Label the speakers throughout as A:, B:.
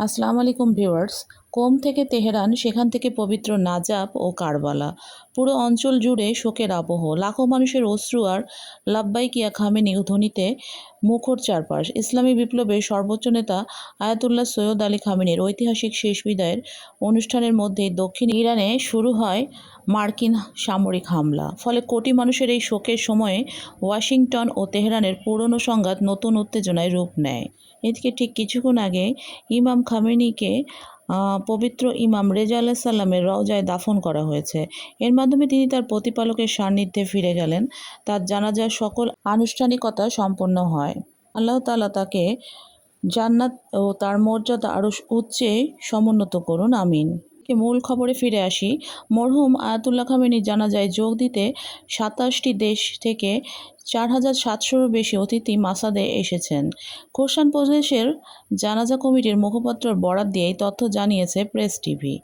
A: আসসালামু আলাইকুম ভিউয়ার্স। কোম থেকে তেহরান, সেখান থেকে পবিত্র নাজাফ ও কারবালা, পুরো অঞ্চল জুড়ে শোকের আবহ। লাখো মানুষের অশ্রু আর লাব্বাইক ইয়া খামেনি ধ্বনিতে মুখর চারপাশ। ইসলামী বিপ্লবের সর্বোচ্চ নেতা আয়াতুল্লাহ সৈয়দ আলী খামেনির ঐতিহাসিক শেষ বিদায়ের অনুষ্ঠানের মধ্যেই দক্ষিণ ইরানে শুরু হয় মার্কিন সামরিক হামলা। ফলে কোটি মানুষের এই শোকের সময়ে ওয়াশিংটন ও তেহরানের পুরনো সংঘাত নতুন উত্তেজনায় রূপ নেয়। এদিকে ঠিক কিছুক্ষণ আগে ইমাম খামেনিকে পবিত্র ইমাম রেজা আলাইহিস সালামের রওজায় দাফন করা হয়েছে। এর মাধ্যমে তিনি তার প্রতিপালকের সান্নিধ্যে ফিরে গেলেন। তার জানাজার সকল আনুষ্ঠানিকতা সম্পন্ন হয়। আল্লাহ তাআলা তাকে জান্নাত ও তার মর্যাদা আরও উচ্চে সমুন্নত করুন, আমিন। মূল খবরে ফিরে আসি। মরহুম আয়াতুল্লাহ খামেনি জানাজায় যোগ দিতে ২৭টি দেশ থেকে ৪,৭০০-রও বেশি অতিথি মাসাদে এসেছেন। খোরসান প্রদেশের জানাজা কমিটির মুখপাত্রর বরাত দিয়ে এই তথ্য জানিয়েছে প্রেস টিভি।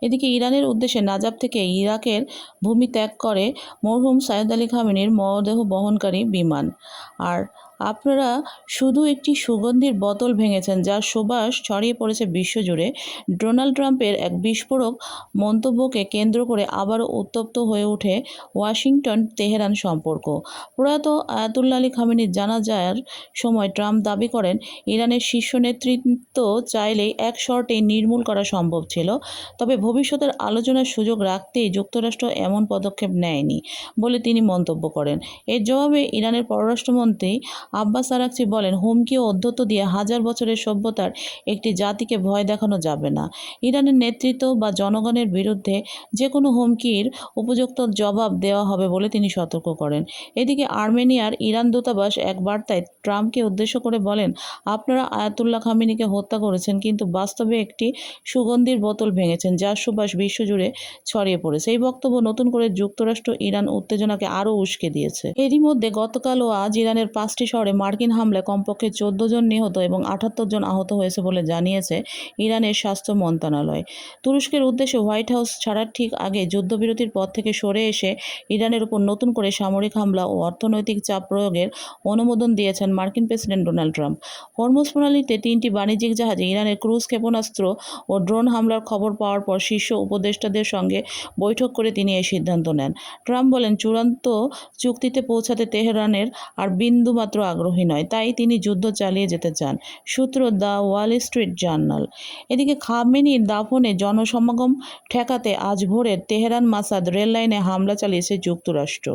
A: এদিকে ইরানের উদ্দেশ্যে নাজাফ থেকে ইরাকের ভূমি ত্যাগ করে মরহুম সাইয়দ আলী খামেনির মরদেহ বহনকারী বিমান। আর আপনারা শুধু একটি সুগন্ধির বোতল ভেঙেছেন, যার সুবাস ছড়িয়ে পড়েছে বিশ্বজুড়ে। ডোনাল্ড ট্রাম্পের এক বিস্ফোরক মন্তব্যকে কেন্দ্র করে আবারও উত্তপ্ত হয়ে ওঠে ওয়াশিংটন তেহরান সম্পর্ক। প্রয়াত আয়াতুল্লাহ আলী খামেনির জানাজার সময় ট্রাম্প দাবি করেন, ইরানের শীর্ষ নেতৃত্ব চাইলেই এক শর্তেই নির্মূল করা সম্ভব ছিল, তবে ভবিষ্যতের আলোচনার সুযোগ রাখতেই যুক্তরাষ্ট্র এমন পদক্ষেপ নেয়নি বলে তিনি মন্তব্য করেন। এর জবাবে ইরানের পররাষ্ট্রমন্ত্রী আব্বাস আরাকচি বলেন, হুমকি ও অধ্যত্ব দিয়ে হাজার বছরের সভ্যতার একটি জাতিকে ভয় দেখানো যাবে না। ইরানের নেতৃত্ব বা জনগণের বিরুদ্ধে যে কোনো হুমকির উপযুক্ত জবাব দেওয়া হবে বলে তিনি সতর্ক করেন। এদিকে আর্মেনিয়ার ইরান দূতাবাস এক বার্তায় ট্রাম্পকে উদ্দেশ্য করে বলেন, আপনারা আয়াতুল্লাহ খামেনিকে হত্যা করেছেন, কিন্তু বাস্তবে একটি সুগন্ধির বোতল ভেঙেছেন, যার সুবাস বিশ্বজুড়ে ছড়িয়ে পড়েছে। এই বক্তব্য নতুন করে যুক্তরাষ্ট্র ইরান উত্তেজনাকে আরও উস্কে দিয়েছে। এরই মধ্যে গতকাল ও আজ ইরানের 5টি শহরে মার্কিন হামলায় কমপক্ষে 14 জন নিহত এবং 78 জন আহত হয়েছে বলে জানিয়েছে ইরানের স্বাস্থ্য মন্ত্রণালয়। তুরস্কের উদ্দেশ্যে হোয়াইট হাউস ছাড়ার ঠিক আগে যুদ্ধবিরতির পথ থেকে সরে এসে ইরানের উপর নতুন করে সামরিক হামলা ও অর্থনৈতিক চাপ প্রয়োগের অনুমোদন দিয়েছেন মার্কিন প্রেসিডেন্ট ডোনাল্ড ট্রাম্প। হরমুজ প্রণালীতে 3টি বাণিজ্যিক জাহাজে ইরানের ক্রুজ ক্ষেপণাস্ত্র ও ড্রোন হামলার খবর পাওয়ার পর শীর্ষ উপদেষ্টাদের সঙ্গে বৈঠক করে তিনি এই সিদ্ধান্ত নেন। ট্রাম্প বলেন, চূড়ান্ত চুক্তিতে পৌঁছাতে তেহরানের আর বিন্দুমাত্র আগ্রহী নয়, তাই তিনি যুদ্ধ চালিয়ে যেতে চান। সূত্র দ্য ওয়াল স্ট্রিট জার্নাল। এদিকে খামেনির দাফনে জনসমাগম ঠেকাতে আজ ভোরে তেহরান মাসাদ রেল লাইনে হামলা চালিয়েছে যুক্তরাষ্ট্র।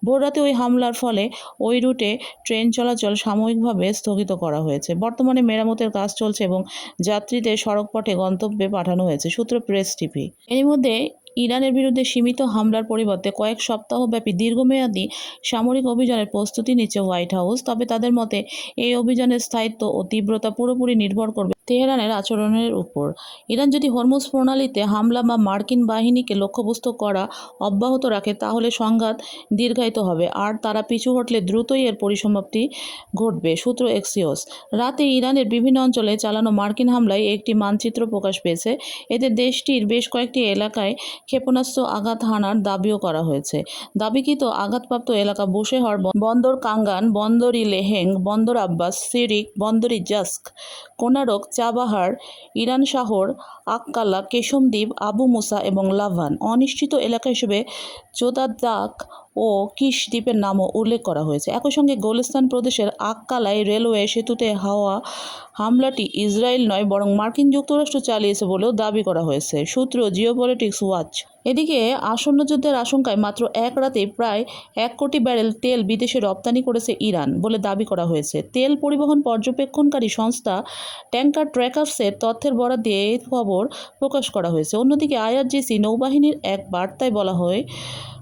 A: ভোররাতে ওই হামলার ফলে ওই রুটে ট্রেন চলাচল সাময়িকভাবে স্থগিত করা হয়েছে। বর্তমানে মেরামতের কাজ চলছে এবং যাত্রীদের সড়কপথে গন্তব্যে পাঠানো হয়েছে, সূত্র প্রেস টিভি। এর মধ্যে ইরানের বিরুদ্ধে সীমিত হামলার পরিবর্তে কয়েক সপ্তাহব্যাপী দীর্ঘমেয়াদী সামরিক অভিযানের প্রস্তুতি নিচ্ছে হোয়াইট হাউস। তবে তাদের মতে এই অভিযানের স্থায়িত্ব ও তীব্রতা পুরোপুরি নির্ভর করবে তেহরানের আচরণের উপর। ইরান যদি হরমুজ প্রণালীতে হামলা বা মার্কিন বাহিনীকে লক্ষ্যবস্তু করা অব্যাহত রাখে, তাহলে সংঘাত দীর্ঘায়িত হবে, আর তারা পিছু হটলে দ্রুতই এর পরিসমাপ্তি ঘটবে, সূত্র এক্সিওস। রাতে ইরানের বিভিন্ন অঞ্চলে চালানো মার্কিন হামলায় একটি মানচিত্র প্রকাশ পেয়েছে। এতে দেশটির বেশ কয়েকটি এলাকায় ক্ষেপণাস্ত্র আঘাত হানার দাবিও করা হয়েছে। দাবিকৃত আঘাতপ্রাপ্ত এলাকা বুশেহর, বন্দর কাঙ্গান, বন্দর লেহেং, বন্দর আব্বাস, সিরিক, বন্দর জাস্ক, কোনারক, চাবাহার, ইরান শহর, আক্কালা, কেশমদ্বীপ, আবু মুসা এবং লাভান। অনিশ্চিত এলাকা হিসেবে চোদাদাক ও কিশ দ্বীপের নামও উল্লেখ করা হয়েছে। একই সঙ্গে গোলিস্তান প্রদেশের আক্কালায় রেলওয়ে সেতুতে হওয়া হামলাটি ইসরায়েল নয়, বরং মার্কিন যুক্তরাষ্ট্র চালিয়েছে বলেও দাবি করা হয়েছে, সূত্র জিওপলিটিক্স ওয়াচ। এদিকে আসন্ন যুদ্ধের আশঙ্কায় মাত্র এক রাতে প্রায় 1 কোটি ব্যারেল তেল বিদেশে রপ্তানি করেছে ইরান বলে দাবি করা হয়েছে। তেল পরিবহন পর্যবেক্ষণকারী সংস্থা ট্যাঙ্কার ট্র্যাকার্সের তথ্যের বরাত দিয়ে এই খবর প্রকাশ করা হয়েছে। অন্যদিকে আইআরজিসি নৌবাহিনীর এক বার্তায় বলা হয়,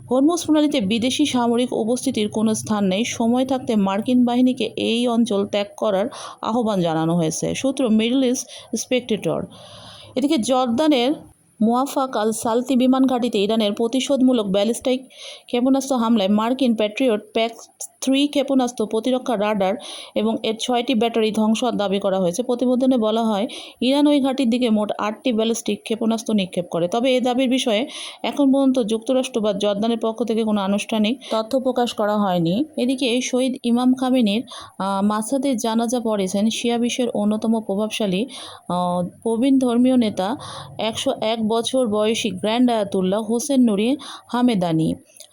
A: হরমুজ প্রণালীতে বিদেশি সামরিক উপস্থিতির কোনো স্থান নেই। সময় থাকতে মার্কিন বাহিনীকে এই অঞ্চল ত্যাগ করার আহ্বান জানানো হয়েছে, সূত্র মিডল ইস্ট স্পেকটেটর। এদিকে জর্দানের মুয়াফাক আল সালতি বিমান ঘাঁটিতে ইরানের প্রতিশোধমূলক ব্যালিস্টিক ক্ষেপণাস্ত্র হামলায় মার্কিন প্যাট্রিয়ট প্যাক-3 ক্ষেপণাস্ত্র প্রতিরক্ষা রাডার এবং এর 6টি ব্যাটারি ধ্বংসের দাবি করা হয়েছে। প্রতিবেদনে বলা হয়, ইরান ওই ঘাঁটির দিকে মোট 8টি ব্যালিস্টিক ক্ষেপণাস্ত্র নিক্ষেপ করে। তবে এই দাবির বিষয়ে এখন পর্যন্ত যুক্তরাষ্ট্র বা জর্দানের পক্ষ থেকে কোনো আনুষ্ঠানিক তথ্য প্রকাশ করা হয়নি। এদিকে শহীদ ইমাম খামেনির মাসাদের জানাজা পড়েছেন শিয়া বিশ্বের অন্যতম প্রভাবশালী প্রবীণ ধর্মীয় নেতা 101 বছর বয়সী গ্র্যান্ড আয়াতুল্লাহ হোসেন নুরি হামেদানি।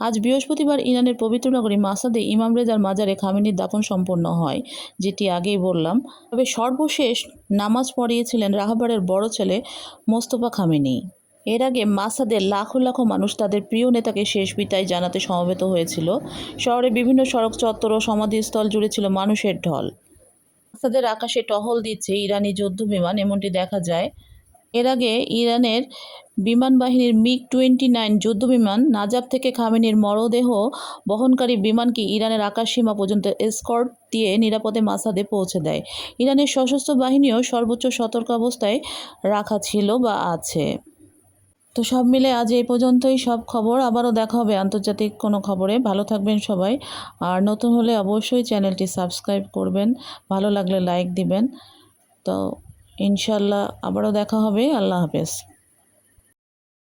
A: আজ বৃহস্পতিবার ইরানের পবিত্র নগরী মাসাদে ইমাম রেজার মাজারে খামেনির দাফন সম্পন্ন হয়, যেটি আগেই বললাম। তবে সর্বশেষ নামাজ পড়িয়েছিলেন রাহবারের বড় ছেলে মোস্তফা খামেনি। এর আগে মাসাদের লাখো লাখো মানুষ তাদের প্রিয় নেতাকে শেষ বিদায় জানাতে সমবেত হয়েছিল। শহরে বিভিন্ন সড়ক চত্বর ও সমাধিস্থল জুড়ে ছিল মানুষের ঢল। মাসাদের আকাশে টহল দিচ্ছে ইরানি যুদ্ধবিমান, এমনটি দেখা যায়। এর আগে ইরানের বিমান বাহিনীর মিগ-29 যুদ্ধবিমান নাজাফ থেকে খামেনির মরদেহ বহনকারী বিমানকে ইরানের আকাশসীমা পর্যন্ত এসকর্ট দিয়ে নিরাপদে মাসাদে পৌঁছে দেয়। ইরানের সশস্ত্র বাহিনীও সর্বোচ্চ সতর্কাবস্থায় রাখা ছিল বা আছে। তো সব মিলে আজ এই পর্যন্তই সব খবর। আবারও দেখা হবে আন্তর্জাতিক কোনো খবরে। ভালো থাকবেন সবাই। আর নতুন হলে অবশ্যই চ্যানেলটি সাবস্ক্রাইব করবেন, ভালো লাগলে লাইক দিবেন। তো ইনশাল্লাহ আবারও দেখা হবে। আল্লাহ হাফেজ।